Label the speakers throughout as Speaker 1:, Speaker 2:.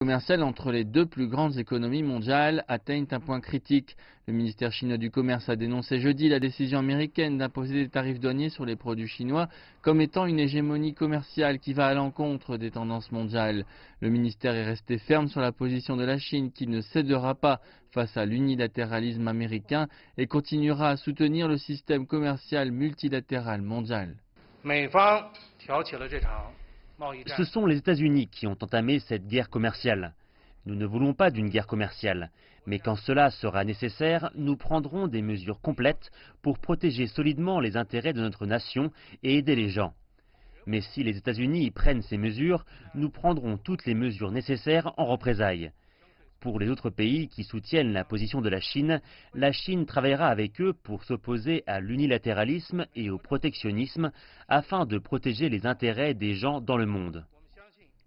Speaker 1: Commerciales entre les deux plus grandes économies mondiales atteignent un point critique. Le ministère chinois du Commerce a dénoncé jeudi la décision américaine d'imposer des tarifs douaniers sur les produits chinois comme étant une hégémonie commerciale qui va à l'encontre des tendances mondiales. Le ministère est resté ferme sur la position de la Chine qui ne cédera pas face à l'unilatéralisme américain et continuera à soutenir le système commercial multilatéral mondial.
Speaker 2: Ce sont les États-Unis qui ont entamé cette guerre commerciale. Nous ne voulons pas d'une guerre commerciale, mais quand cela sera nécessaire, nous prendrons des mesures complètes pour protéger solidement les intérêts de notre nation et aider les gens. Mais si les États-Unis prennent ces mesures, nous prendrons toutes les mesures nécessaires en représailles. Pour les autres pays qui soutiennent la position de la Chine travaillera avec eux pour s'opposer à l'unilatéralisme et au protectionnisme afin de protéger les intérêts des gens dans le monde.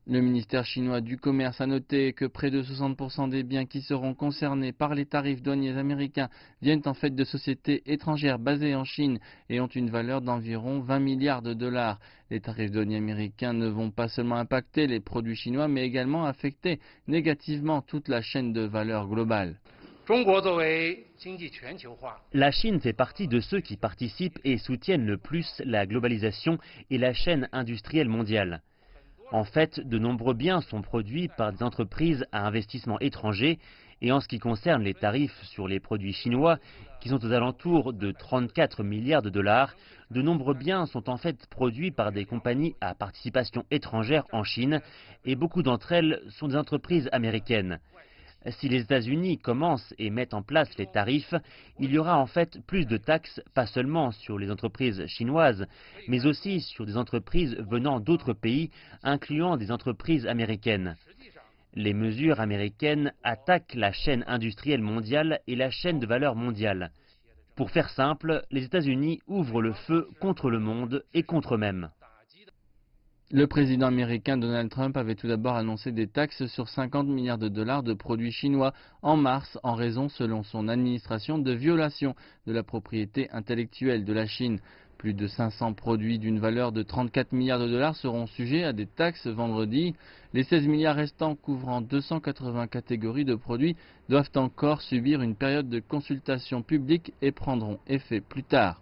Speaker 1: Le ministère chinois du Commerce a noté que près de 60% des biens qui seront concernés par les tarifs douaniers américains viennent en fait de sociétés étrangères basées en Chine et ont une valeur d'environ 20 milliards de dollars. Les tarifs douaniers américains ne vont pas seulement impacter les produits chinois, mais également affecter négativement toute la chaîne de valeur globale.
Speaker 2: La Chine fait partie de ceux qui participent et soutiennent le plus la globalisation et la chaîne industrielle mondiale. En fait, de nombreux biens sont produits par des entreprises à investissement étranger et en ce qui concerne les tarifs sur les produits chinois, qui sont aux alentours de 34 milliards de dollars, de nombreux biens sont en fait produits par des compagnies à participation étrangère en Chine et beaucoup d'entre elles sont des entreprises américaines. Si les États-Unis commencent et mettent en place les tarifs, il y aura en fait plus de taxes, pas seulement sur les entreprises chinoises, mais aussi sur des entreprises venant d'autres pays, incluant des entreprises américaines. Les mesures américaines attaquent la chaîne industrielle mondiale et la chaîne de valeur mondiale. Pour faire simple, les États-Unis ouvrent le feu contre le monde et contre eux-mêmes.
Speaker 1: Le président américain Donald Trump avait tout d'abord annoncé des taxes sur 50 milliards de dollars de produits chinois en mars en raison, selon son administration, de violations de la propriété intellectuelle de la Chine. Plus de 500 produits d'une valeur de 34 milliards de dollars seront sujets à des taxes vendredi. Les 16 milliards restants couvrant 280 catégories de produits doivent encore subir une période de consultation publique et prendront effet plus tard.